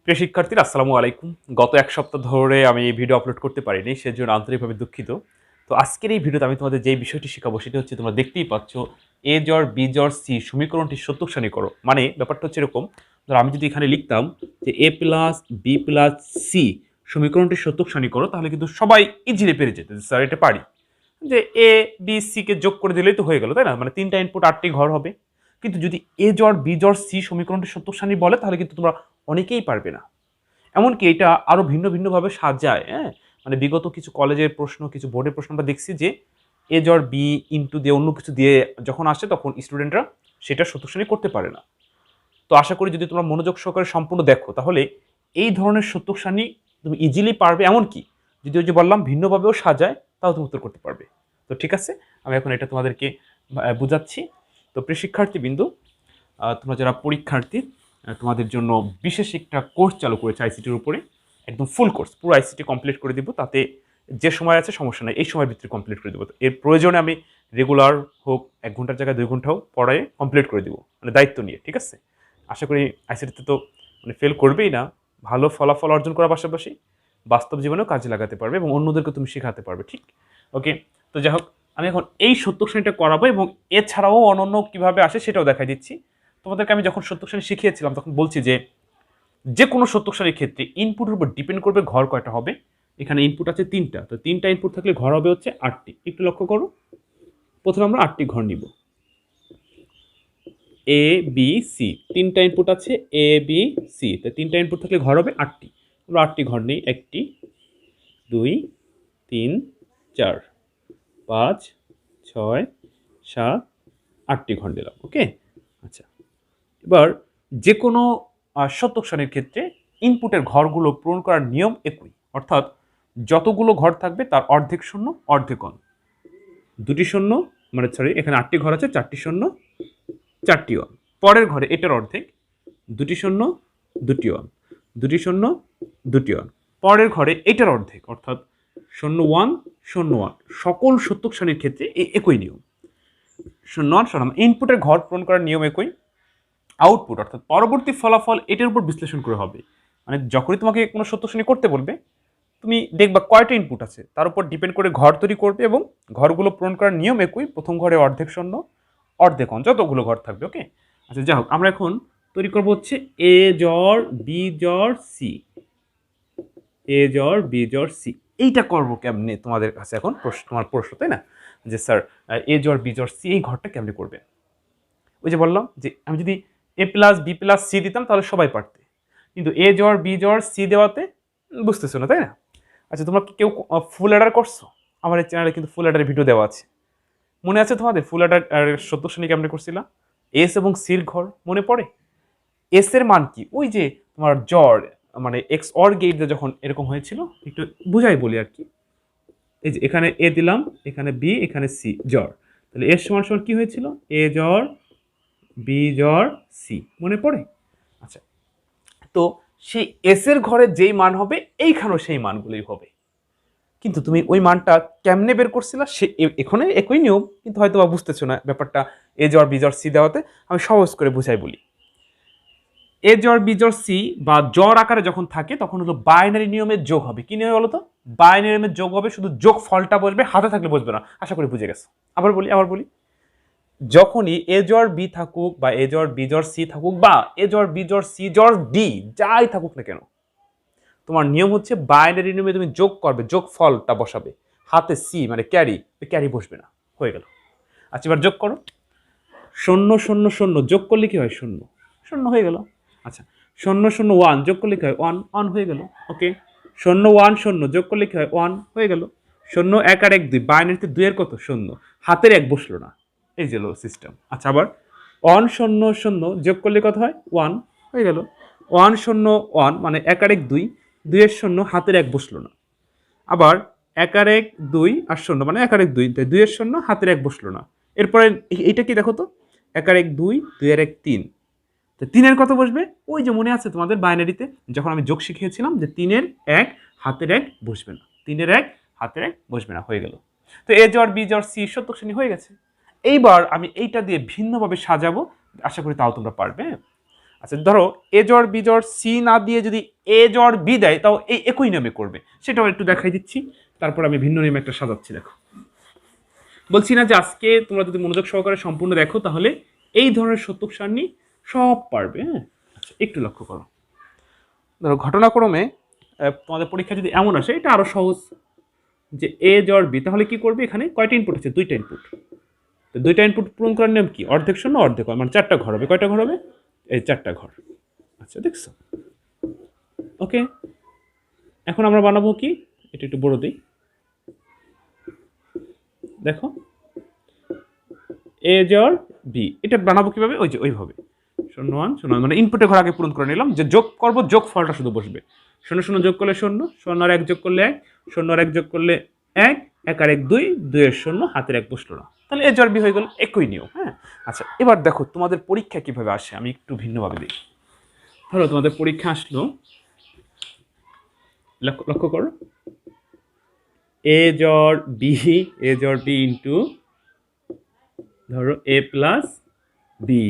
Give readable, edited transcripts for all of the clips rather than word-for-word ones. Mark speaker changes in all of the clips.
Speaker 1: প্রিয় শিক্ষার্থীরা আসসালামু আলাইকুম। গত এক সপ্তাহ ধরে আমি এই ভিডিও আপলোড করতে পারিনি, সেজন্য আন্তরিকভাবে দুঃখিত। তো আজকের এই ভিডিওতে আমি তোমাদের যেই বিষয়টি শেখাবো সেটা হচ্ছে, তোমরা দেখতেই পাচ্ছ, এ জড় বি জড় সি সমীকরণটি সত্যক করো। মানে ব্যাপারটা হচ্ছে এরকম, ধর আমি যদি এখানে লিখতাম যে এ প্লাস বি প্লাস সি সমীকরণটি সত্যক করো, তাহলে কিন্তু সবাই ইজিলি পেরে যেত, স্যার এটা পারি, যে এ বি সি কে যোগ করে দিলেই তো হয়ে গেল, তাই না? মানে তিনটা ইনপুট 8টি ঘর হবে। কিন্তু যদি এ জড় বি জড় সি সমীকরণটি সত্যক বলে, তাহলে কিন্তু তোমরা অনেকেই পারবে না। এমনকি এটা আরো ভিন্ন ভিন্নভাবে সাজায়। হ্যাঁ, মানে বিগত কিছু কলেজের প্রশ্ন, কিছু বোর্ডের প্রশ্ন আমরা দেখছি যে এ জড় বি ইন্টু দিয়ে অন্য কিছু দিয়ে যখন আসে, তখন স্টুডেন্টরা সেটা সত্যক করতে পারে না। তো আশা করি যদি তোমরা মনোযোগ সহকারে সম্পূর্ণ দেখো, তাহলে এই ধরনের সত্যক সারণী তুমি ইজিলি পারবে। এমনকি যদি ওই যে বললাম ভিন্নভাবেও সাজায়, তাও তুমি উত্তর করতে পারবে। তো ঠিক আছে, আমি এখন এটা তোমাদেরকে বুঝাচ্ছি। তো প্রিয় শিক্ষার্থীবৃন্দ, তোমরা যারা পরীক্ষার্থী, তোমাদের জন্য বিশেষ একটা কোর্স চালু করেছে আইসিটির উপরে। একদম ফুল কোর্স, পুরো আইসিটি কমপ্লিট করে দিব। তাতে যে সময় আছে সমস্যা নেই, এই সময়ের ভিতরে কমপ্লিট করে দেবো। এর প্রয়োজনে আমি রেগুলার হোক, 1 ঘন্টার জায়গায় 2 ঘন্টা হোক, পড়ায় কমপ্লিট করে দিব, মানে দায়িত্ব নিয়ে। ঠিক আছে, আশা করি আইসিটিতে তো মানে ফেল করবেই না, ভালো ফলাফল অর্জন করার পাশাপাশি বাস্তব জীবনেও কাজে লাগাতে পারবে এবং অন্যদেরকে তুমি শেখাতে পারবে। ঠিক ওকে। তো যাই হোক, আমি এখন এই সত্যক শ্রেণীটা করাবো এবং এছাড়াও অনন্য কীভাবে আসে সেটাও দেখাই দিচ্ছি। তোমাদেরকে আমি যখন সত্যক সারণী শিখিয়েছিলাম, তখন বলছি যে যে কোনো সত্যক সারণীর ক্ষেত্রে ইনপুটের উপর ডিপেন্ড করবে ঘর কয়টা হবে। এখানে ইনপুট আছে 3টা, তো 3টা ইনপুট থাকলে ঘর হবে হচ্ছে 8টি। একটু লক্ষ্য করো, প্রথমে আমরা 8টি ঘর নিব। এ বি সি, 3টা ইনপুট আছে এ বি সি, তো 3টা ইনপুট থাকলে ঘর হবে 8টি। আমরা 8টি ঘর নিই, 1টি 2 3 4 5 6 7 8টি ঘর নিলাম। ওকে, আচ্ছা। এবার যে কোনো সত্যক সারণীর ক্ষেত্রে ইনপুটের ঘরগুলো পূরণ করার নিয়ম একই, অর্থাৎ যতগুলো ঘর থাকবে তার অর্ধেক শূন্য অর্ধেক অন। 2টি শূন্য, মানে সরি, এখানে 8টি ঘর আছে, 4টি শূন্য 4টি অন। পরের ঘরে এটার অর্ধেক, 2টি শূন্য 2টি অন, 2টি শূন্য 2টি অন। পরের ঘরে এটার অর্ধেক, অর্থাৎ 0 1 0 1। সকল সত্যক সারণীর ক্ষেত্রে একই নিয়ম, 0 1 0 1। ইনপুটের ঘর পূরণ করার নিয়ম একই, আউটপুট অর্থাৎ পরবর্তী ফলাফল এটার উপর বিশ্লেষণ করে হবে। মানে যখনই তোমাকে কোনো সত্য শ্রেণী করতে বলবে, তুমি দেখবা কয়টা ইনপুট আছে, তার উপর ডিপেন্ড করে ঘর তৈরি করবে এবং ঘরগুলো পূরণ করার নিয়ম একই। প্রথম ঘরে অর্ধেক শূন্য অর্ধেক অন, যতগুলো ঘর থাকবে। ওকে, আচ্ছা, যাই হোক, আমরা এখন তৈরি করবো হচ্ছে এ জড় বি জড় সি। এ জড় বি জড় সি, এইটা করবো কেমনে তোমাদের কাছে এখন প্রশ্ন, তোমার প্রশ্ন, তাই না? যে স্যার এ জড় বি জড় সি এই ঘরটা কেমনে করবে? ওই যে বললাম যে আমি যদি এ প্লাস বি প্লাস সি দিতাম তাহলে সবাই পারতে, কিন্তু এ জড় বি জড় সি দেওয়াতে বুঝতেছো না, তাই না? আচ্ছা, তোমরা কি কেউ ফুল অ্যাডার করছো? আমার এই চ্যানেলে কিন্তু ফুল অ্যাডারের ভিডিও দেওয়া আছে। মনে আছে তোমাদের ফুল অ্যাডার সত্তর শ্রেণী কেমন করছিলাম? এস এবং সির ঘর মনে পড়ে? এস এর মান কি? ওই যে তোমার জড়, মানে এক্স অর গেট যখন এরকম হয়েছিল, একটু বুঝাই বলি আর কি। এই যে এখানে এ দিলাম, এখানে বি, এখানে সি, জড়। তাহলে এর সমান সমান কি হয়েছিল? এ জড় বি জড় সি, মনে পড়ে? আচ্ছা, তো সেই এস এর ঘরে যেই মান হবে, এইখানেও সেই মানগুলোই হবে। কিন্তু তুমি ওই মানটা কেমনে বের করছিলা, সে এখানে একই নিয়ম, কিন্তু হয়তো বা বুঝতেছো না ব্যাপারটা। এ জড় বি জড় সি দেওয়াতে আমি সহজ করে বুঝাই বলি। এ জড় বি জড় সি বা জড় আকারে যখন থাকে, তখন হলো বাইনারি নিয়মের যোগ হবে। কি নিয়ম বলো তো? বাইনারি নিয়মের যোগ হবে, শুধু যোগ ফলটা বসবে, হাতে থাকলে বসবে না। আশা করি বুঝে গেছো। আবার বলি, যখনই এ জড় বি থাকুক বা এ জড় বি জড় সি থাকুক বা এ জড় বি জড় সি জড় ডি যাই থাকুক না কেন, তোমার নিয়ম হচ্ছে বাইনারি নিয়মে তুমি যোগ করবে, যোগ ফলটা বসাবে, হাতে সি মানে ক্যারি বসবে না। হয়ে গেল। আচ্ছা, এবার যোগ করো। 0 0 0 যোগ করলে কি হয়? 0 0 হয়ে গেল। আচ্ছা, 0 0 1 যোগ করলে কি হয়? 1 1 হয়ে গেল। ওকে, 0 1 0 যোগ করলে কি হয়? 1 হয়ে গেল। 0 1 আর 1 2, বাইনারিতে 2 এর কত? 0, হাতের 1 বসলো না। এই যে সিস্টেম। আচ্ছা, আবার 1 0 0 যোগ করলে কত হয়? 1 হয়ে গেল। 1 0 1 মানে 1 আর 1 2, 2 এর 0, হাতের 1 বসলো না। আবার 1 আর 1 2 আর 0 মানে 1 আর 1 2, 2 এর 0, হাতের 1 বসলো না। এরপরে এইটা কি দেখো তো? 1 আর 1 2, 2 আর 1 3, তো 3 এর কত বসবে? ওই যে মনে আছে তোমাদের বাইনারিতে যখন আমি যোগ শিখিয়েছিলাম যে 3 এর 1 হাতের 1 বসবে না, 3 এর 1 হাতের 1 বসবে না। হয়ে গেল। তো এ জড় বি জড় সি সত্যক শ্রেণী হয়ে গেছে। এইবার আমি এইটা দিয়ে ভিন্নভাবে সাজাবো, আশা করি তাও তোমরা পারবে। আচ্ছা ধরো এ জ্বর বি জ্বর সি না দিয়ে যদি এ জ্বর বি দেয় তাও এই একই নিয়মে করবে, সেটাও একটু দেখাই দিচ্ছি। তারপর আমি ভিন্ন নিয়মে একটা সাজাচ্ছি। দেখো বলছি না যে আজকে তোমরা যদি মনোযোগ সহকারে সম্পূর্ণ দেখো তাহলে এই ধরনের সত্যক সারণী সব পারবে। হ্যাঁ, আচ্ছা একটু লক্ষ্য করো। ধরো ঘটনাক্রমে তোমাদের পরীক্ষা যদি এমন আসে, এটা আরো সহজ, যে এ জ্বর বি, তাহলে কি করবে? এখানে কয়টা ইনপুট আছে? দুইটা ইনপুট। তো দুইটা ইনপুট পূরণ করার নিয়ম কি? অর্ধেক শূন্য অর্ধেক, মানে চারটা ঘর হবে। কয়টা ঘর হবে? এই চারটা ঘর। আচ্ছা দেখছো? ওকে, এখন আমরা বানাবো কি? এটা একটু বড় দিই। দেখো এ জ্বর বি, এটা বানাবো কিভাবে? ওই যে ওইভাবে 0 1 0 মানে ইনপুটের ঘর আগে পূরণ করে নিলাম, যে যোগ করবো যোগ ফলটা শুধু বসবে। 0 0 যোগ করলে 0, 0 আর 1 যোগ করলে 1, 0 আর 1 যোগ করলে 1, 1 আর 1 2, 2 এর 0, হাতের 1 বসলো না, তাহলে এ জ্বর বি হয়ে গেল। একই নিয়ম। হ্যাঁ, আচ্ছা এবার দেখো তোমাদের পরীক্ষা কিভাবে আসে, আমি একটু ভিন্নভাবে দিই। ধরো তোমাদের পরীক্ষা আসলো, লক্ষ্য করো, এ জ্বর বি, এ জ্বর বি ইন্টু ধরো এ প্লাস বি।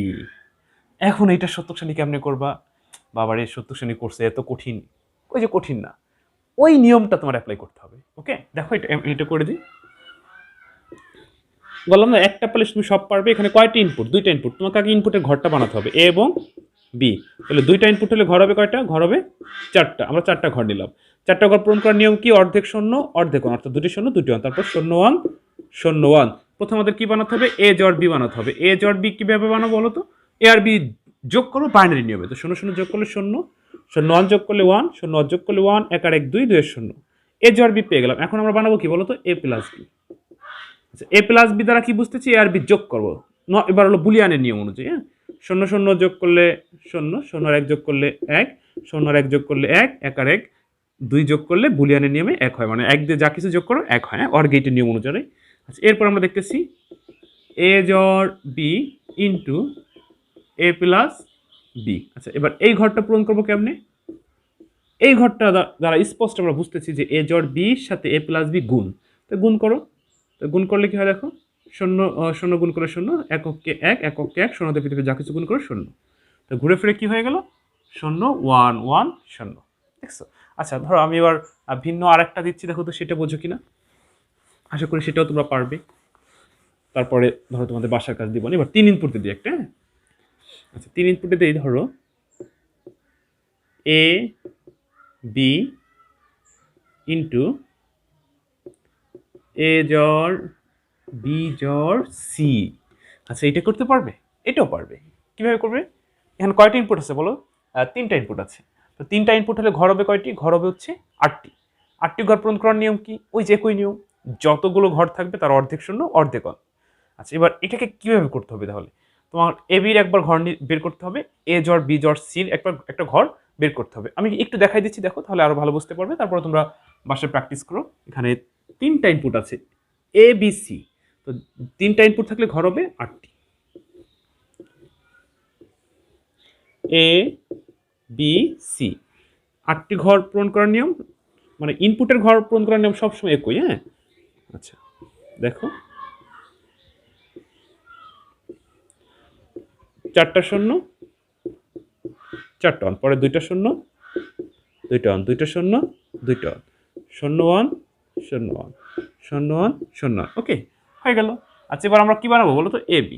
Speaker 1: এখন এইটা সত্যক শ্রেণী কেমনে করবা? বাবার এই সত্যক শ্রেণী করছে এত কঠিন? ওই যে কঠিন না, ওই নিয়মটা তোমার অ্যাপ্লাই করতে হবে। ওকে দেখো এটা এটা করে দিই। বললাম না একটা পেলে তুমি সব পারবে। এখানে কয়টা ইনপুট? দুইটা ইনপুট। তোমাকে আগে ইনপুটের ঘরটা বানাতে হবে, এ এবং বি। তাহলে দুইটা ইনপুট হলে ঘর হবে কয়টা? ঘর হবে চারটা। আমরা চারটা ঘর নিলাম। চারটা ঘর পূরণ করার নিয়ম কি? অর্ধেক শূন্য অর্ধেক ওয়ান, অর্থাৎ দুটি শূন্য দুটি ওয়ান, তারপর 0 1 0 1। প্রথম আমাদের কি বানাতে হবে? এ জ্বর বি বানাতে হবে। এ জ্বর বি কিভাবে বানাবো বলো তো? এ আর বি যোগ করবো বাইনারি নিয়মে। তো 0 0 যোগ করলে 0, 0 1 যোগ করলে 1, 0 1 যোগ করলে 1, 1 আর 1 2, 2 এর 0। এ জ্বর বি পেয়ে গেলাম। এখন আমরা বানাবো কি বলো তো? এ প্লাস বি। এ প্লাস বি দ্বারা কি বুঝতেছি? এ আর বি যোগ করবো। এবার হলো বুলিয়ানের নিয়ম অনুযায়ী। হ্যাঁ, 0 0 যোগ করলে 0, 0 আর 1 যোগ করলে 1, 0 আর 1 যোগ করলে 1, 1 আর 1 2 যোগ করলে বুলিয়ানের নিয়মে 1 হয়, মানে 1 দিয়ে যা কিছু যোগ করো 1 হয়। হ্যাঁ, অর গেটের নিয়ম অনুযায়ী। আচ্ছা এরপর আমরা দেখতেছি এ জ্বর বি ইন্টু এ প্লাস বি। আচ্ছা এবার এই ঘরটা পূরণ করবো কেমনে? এই ঘরটা দ্বারা স্পষ্ট আমরা বুঝতেছি যে এ জ্বর বির সাথে এ প্লাস বি গুণ। তো গুণ করো। তো গুণ করলে কি হয় দেখো? 0 0 গুণ করে 0, এককে 1, এককে 1, শূন্যতে পৃথিবী যা কিছু গুণ করে 0। তো ঘুরে ফিরে কি হয়ে গেল? 0 1 1 0। দেখছো? আচ্ছা ধরো আমি এবার ভিন্ন আরেকটা দিচ্ছি, দেখো তো সেটা বোঝো কিনা। আশা করি সেটাও তোমরা পারবে। তারপরে ধরো তোমাদের বাসার কাজ দিব না। এবার 3 ইনপুটে দিই একটা। হ্যাঁ, আচ্ছা 3 ইনপুটে দিই। ধরো এ বি ইন্টু এ জ্বর বি জ্বর সি। আচ্ছা এটা করতে পারবে? এটাও পারবে। কিভাবে করবে? এখানে কয়টা ইনপুট আছে বলো? 3টা ইনপুট আছে। তো 3টা ইনপুট হলে ঘর হবে কয়টি? ঘর হবে হচ্ছে 8টি। 8টি ঘর পূরণ করার নিয়ম কি? ওই যে একই নিয়ম, যতগুলো ঘর থাকবে তার অর্ধেক শূন্য অর্ধেক অন। আচ্ছা এবার এটাকে কিভাবে করতে হবে? তাহলে তোমার এ বির একবার ঘর বের করতে হবে, এ জ্বর বি জ্বর সির একবার একটা ঘর বের করতে হবে। আমি একটু দেখাই দিচ্ছি, দেখো তাহলে আরো ভালো বুঝতে পারবে। তারপরে তোমরা বাসায় প্র্যাকটিস করো। এখানে 3টা ইনপুট আছে এ বি সি। তো 3টা ইনপুট থাকলে ঘর হবে 8টি। এ বি সি 8টি ঘর পূরণ করার নিয়ম, মানে ইনপুটের ঘর পূরণ করার নিয়ম সবসময় একই। হ্যাঁ, আচ্ছা দেখো 4টা শূন্য 4টা ওয়ান, পরে 2টা শূন্য 2টা ওয়ান, 2টা শূন্য 2টা ওয়ান, 0 1 0 1 0 1 0 1। ওকে হয়ে গেল। আচ্ছা এবার আমরা কি বানাবো বলো তো? A B.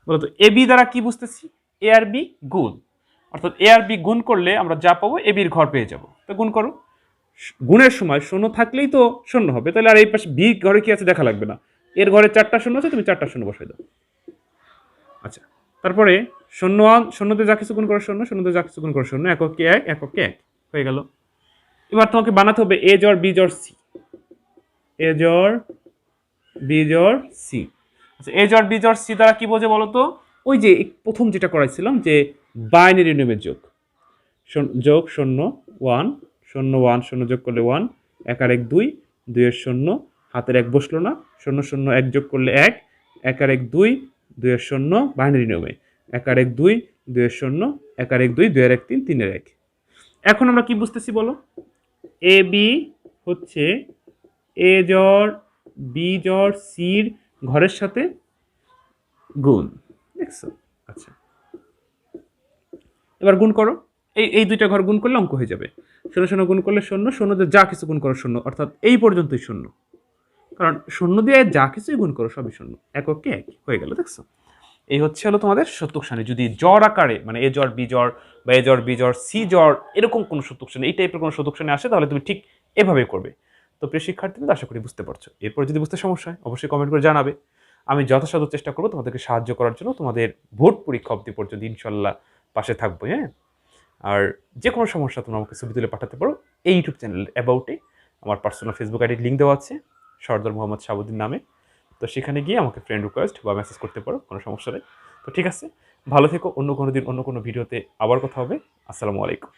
Speaker 1: বলো তো এ বি দ্বারা কি বুঝতেছি? এ আর বি গুণ, অর্থাৎ এ আর বি গুণ করলে আমরা যা পাবো এ বির ঘর পেয়ে যাবো। তো গুণ করো। গুণের সময় শূন্য থাকলেই তো শূন্য হবে, তাহলে আর এই পাশে বি ঘরে কি আছে দেখা লাগবে না। এর ঘরে 4টা শূন্য আছে, তুমি 4টা শূন্য বসাই দাও। আচ্ছা তারপরে 0 1 শূন্যতে যা কিছু গুণ করো 0, শূন্যতে যা কিছু গুণ করো 0, এককে 1, এককে 1 হয়ে গেল। এবার তোমাকে বানাতে হবে এ জ্বর বি জ্বর সি। এ জ্বর বি জ্বর সি। আচ্ছা এ জ্বর বি জ্বর সি দ্বারা কি বোঝে বলো তো? ওই যে প্রথম যেটা করাইছিলাম, যে বাইনারি নিয়মের যোগ। যোগ 0 1 0 1 0 যোগ করলে 1, 1 আর 1 2, 2 এর 0, হাতের 1 বসলো না, 0 0 1 যোগ করলে 1, 1 আর 1 2, 2 এর 0, বাইনারি নিয়মে 1 আর 1 2, 2 এর 0, 1 আর 1 2, 2 এর 1 3, 3 এর 1। এখন আমরা কি বুঝতেছি বলো? এ বি হচ্ছে এ জ্বর বি জ্বর সির ঘরের সাথে গুণ। দেখছো? আচ্ছা এবার গুণ করো, এই দুইটা ঘর গুণ করলে অঙ্ক হয়ে যাবে। 0 0 গুণ করলে 0, 0 দিয়ে যা কিছু গুণ করো 0, অর্থাৎ এই পর্যন্তই 0, কারণ 0 দিয়ে যা কিছুই গুণ করো সবই 0, এককে এক হয়ে গেল। দেখছো, এই হলো তোমাদের সত্যক সারণী। যদি জ্বর আকারে মানে এ জ্বর বি জ্বর বা এ জ্বর বি জ্বর সি জ্বর এরকম কোনো সত্যক সারণী, এই টাইপের কোনো সত্যক সারণী আসে, তাহলে তুমি ঠিক এভাবেই করবে। তো প্রিয় শিক্ষার্থীদের, আশা করি বুঝতে পারছো। এরপর যদি বুঝতে সমস্যা হয় অবশ্যই কমেন্ট করে জানাবে। আমি যথাসাধ্য চেষ্টা করবো তোমাদেরকে সাহায্য করার জন্য, তোমাদের ভোট পরীক্ষা অবধি পর্যন্ত ইনশাল্লাহ পাশে থাকবো। হ্যাঁ, আর যে কোনো সমস্যা তোমরা আমাকে ছবি তুলে পাঠাতে পারো এই ইউটিউব চ্যানেল অ্যাবাউটে। আমার পার্সোনাল ফেসবুক আইডির লিঙ্ক দেওয়া আছে সর্দার মোহাম্মদ শাহাবুদ্দিন নামে। তো সেখানে গিয়ে আমাকে ফ্রেন্ড রিকোয়েস্ট বা মেসেজ করতে পারো, কোনো সমস্যা নেই। তো ঠিক আছে, ভালো থেকো। অন্য কোনো দিন অন্য কোনো ভিডিওতে আবার কথা হবে। আসসালামু আলাইকুম।